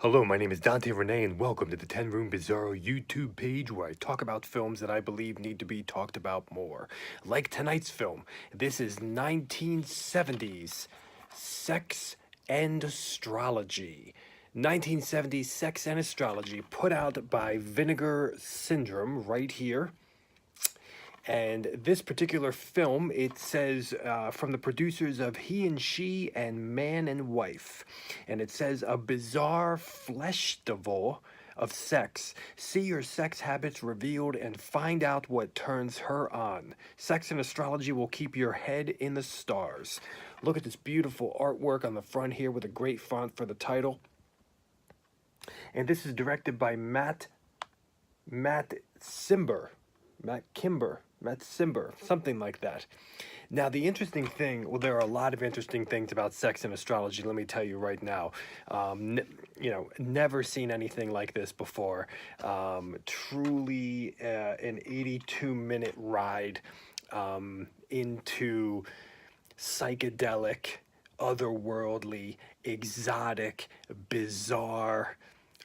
Hello, my name is Dante Renee, and welcome to the 10 Room Bizarro YouTube page where I talk about films that I believe need to be talked about more. Like tonight's film, this is 1970s Sex and Astrology. 1970s Sex and Astrology, put out by Vinegar Syndrome right here. And this particular film, it says from the producers of He and She and Man and Wife. And it says a bizarre festival of sex. See your sex habits revealed and find out what turns her on. Sex and Astrology will keep your head in the stars. Look at this beautiful artwork on the front here with a great font for the title. And this is directed by Matt Simber. Matt Simber, something like that. Now, the interesting thing, well, there are a lot of interesting things about sex and astrology, let me tell you right now. Never seen anything like this before. Truly an 82-minute ride into psychedelic, otherworldly, exotic, bizarre,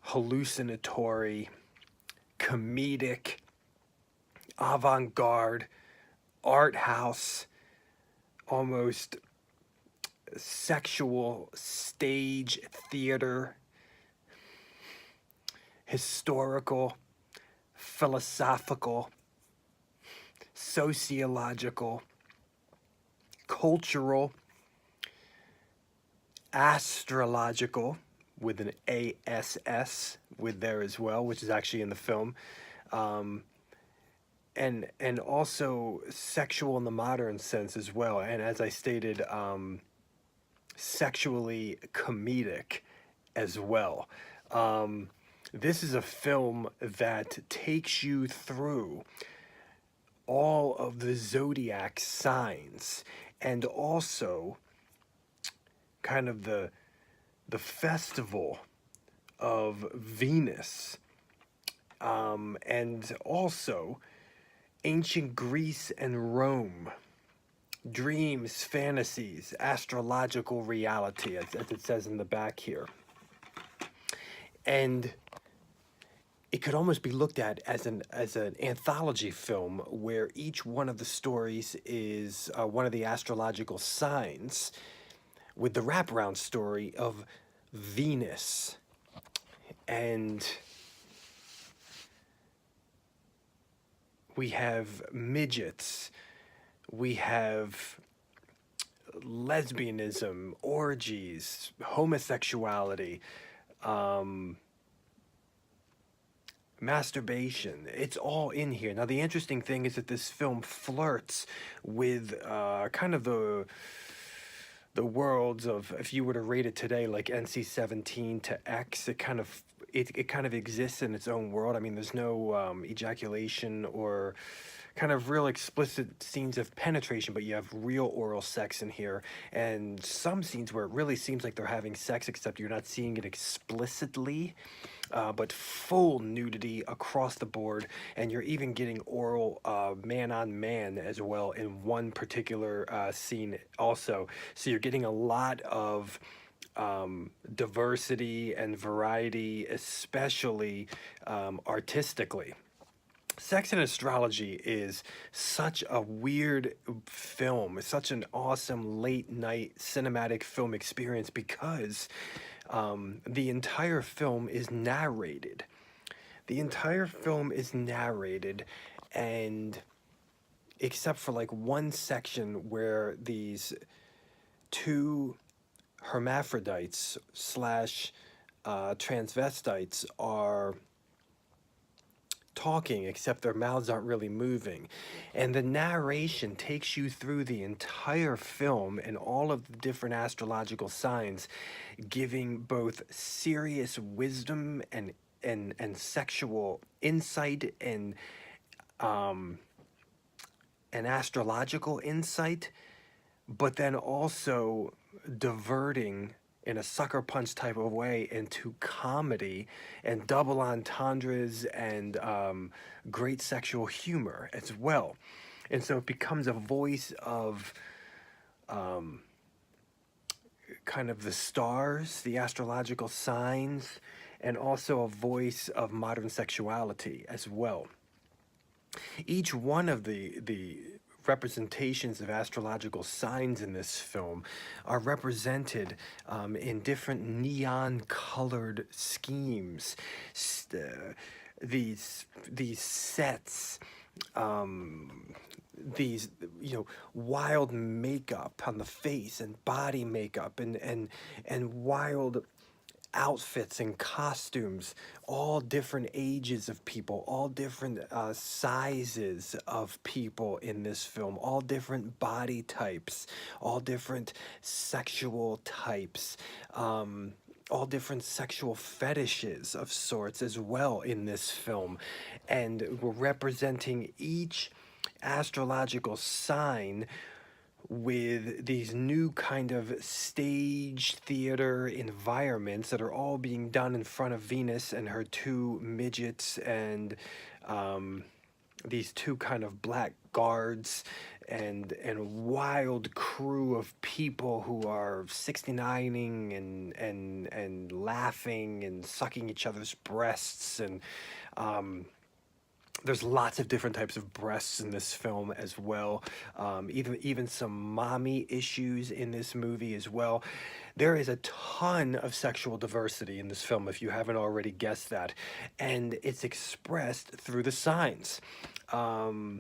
hallucinatory, comedic, avant-garde, art house, almost sexual stage theater, historical, philosophical, sociological, cultural, astrological, with an ASS with there as well, which is actually in the film. And also sexual in the modern sense as well. And as I stated, sexually comedic as well. This is a film that takes you through all of the zodiac signs and also kind of the festival of Venus, and also ancient Greece and Rome, dreams, fantasies, astrological reality, as it says in the back here. And it could almost be looked at as an anthology film where each one of the stories is one of the astrological signs, with the wraparound story of Venus. And we have midgets, we have lesbianism, orgies, homosexuality, masturbation. It's all in here. Now, the interesting thing is that this film flirts with kind of the worlds of, if you were to rate it today, like NC-17 to X, it kind of exists in its own world. I mean, there's no ejaculation or kind of real explicit scenes of penetration, but you have real oral sex in here, and some scenes where it really seems like they're having sex, except you're not seeing it explicitly, but full nudity across the board, and you're even getting oral man on man as well in one particular scene also. So you're getting a lot of diversity and variety, especially artistically. Sex and Astrology is such a weird film. It's such an awesome late night cinematic film experience because the entire film is narrated. The entire film is narrated, and except for like one section where these two hermaphrodites slash transvestites are talking, except their mouths aren't really moving. And the narration takes you through the entire film and all of the different astrological signs, giving both serious wisdom and sexual insight and astrological insight, but then also diverting in a sucker punch type of way into comedy and double entendres and great sexual humor as well. And so it becomes a voice of kind of the stars, the astrological signs, and also a voice of modern sexuality as well. Each one of the representations of astrological signs in this film are represented in different neon colored schemes. These sets, these wild makeup on the face and body makeup and wild outfits and costumes, all different ages of people, all different sizes of people in this film, all different body types, all different sexual types, all different sexual fetishes of sorts as well in this film. And we're representing each astrological sign with these new kind of stage theater environments that are all being done in front of Venus and her two midgets and these two kind of black guards and wild crew of people who are 69ing and laughing and sucking each other's breasts and there's lots of different types of breasts in this film as well. Even some mommy issues in this movie as well. There is a ton of sexual diversity in this film, if you haven't already guessed that. And it's expressed through the signs. I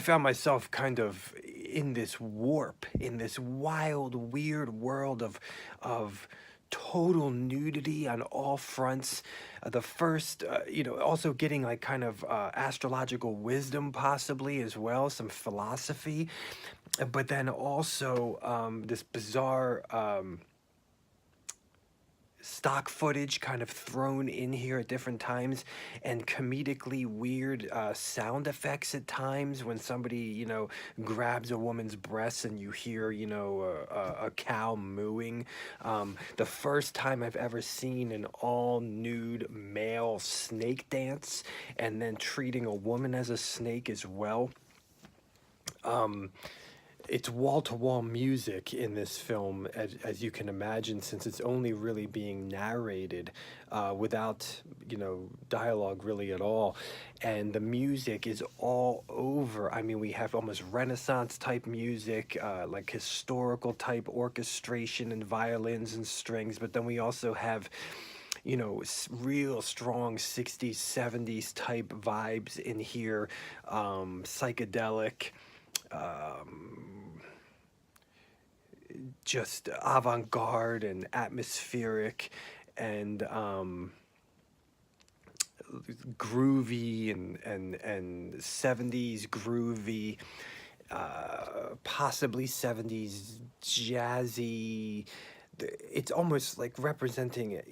found myself kind of in this warp, in this wild, weird world of total nudity on all fronts. The first, also getting like kind of astrological wisdom possibly as well, some philosophy, but then also this bizarre stock footage kind of thrown in here at different times and comedically weird sound effects at times when somebody grabs a woman's breasts and you hear a cow mooing. The first time I've ever seen an all nude male snake dance and then treating a woman as a snake as well. It's wall-to-wall music in this film, as you can imagine, since it's only really being narrated without, dialogue really at all. And the music is all over. I mean, we have almost Renaissance-type music, like historical-type orchestration and violins and strings, but then we also have real strong 60s, 70s type vibes in here, psychedelic, just avant-garde and atmospheric and groovy and 70s groovy, possibly 70s jazzy. It's almost like representing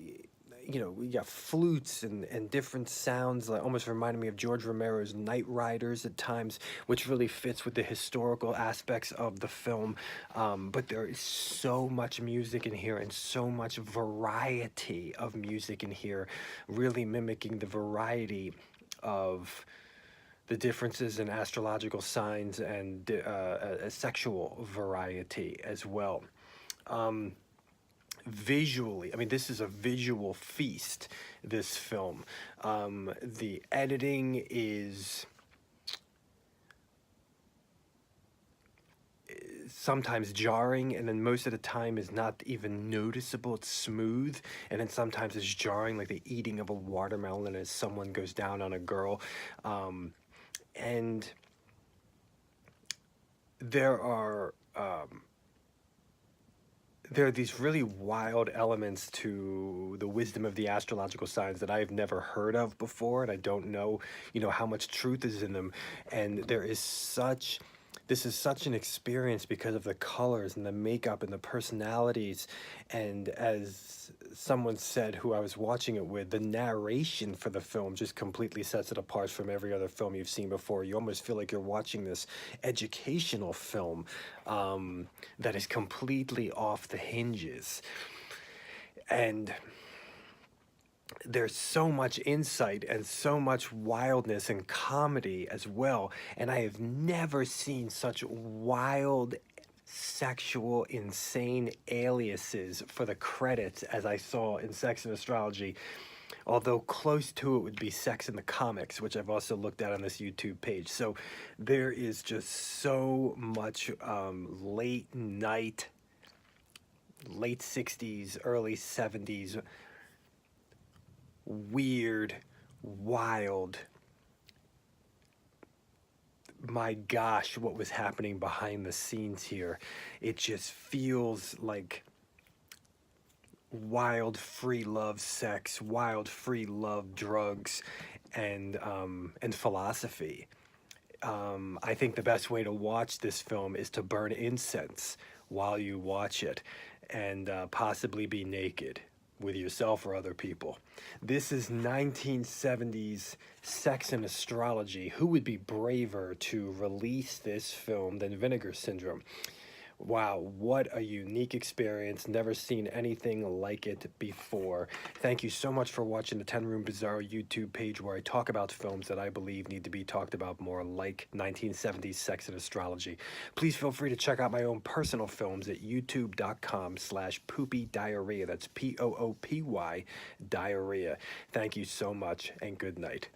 we got flutes and different sounds, like almost reminding me of George Romero's Night Riders at times, which really fits with the historical aspects of the film. But there is so much music in here and so much variety of music in here, really mimicking the variety of the differences in astrological signs and a sexual variety as well. Visually, I mean, this is a visual feast, this film. The editing is sometimes jarring, and then most of the time is not even noticeable. It's smooth, and then sometimes it's jarring, like the eating of a watermelon as someone goes down on a girl. And there are these really wild elements to the wisdom of the astrological signs that I've never heard of before, and I don't know, how much truth is in them. And this is such an experience because of the colors and the makeup and the personalities. And as someone said who I was watching it with, the narration for the film just completely sets it apart from every other film you've seen before. You almost feel like you're watching this educational film that is completely off the hinges. And there's so much insight and so much wildness and comedy as well. And I have never seen such wild sexual, insane aliases for the credits as I saw in Sex and Astrology. Although close to it would be Sex in the Comics, which I've also looked at on this YouTube page. So there is just so much late night, late 60s, early 70s, weird, wild, my gosh, what was happening behind the scenes here. It just feels like wild free love sex, wild free love drugs, and philosophy. I think the best way to watch this film is to burn incense while you watch it, and possibly be naked with yourself or other people. This is 1970s Sex and Astrology. Who would be braver to release this film than Vinegar Syndrome? Wow, what a unique experience. Never seen anything like it before. Thank you so much for watching the 10 Room Bizarro YouTube page, where I talk about films that I believe need to be talked about more, like 1970s Sex and Astrology. Please feel free to check out my own personal films at youtube.com/poopy diarrhea. That's POOPY diarrhea. Thank you so much, and good night.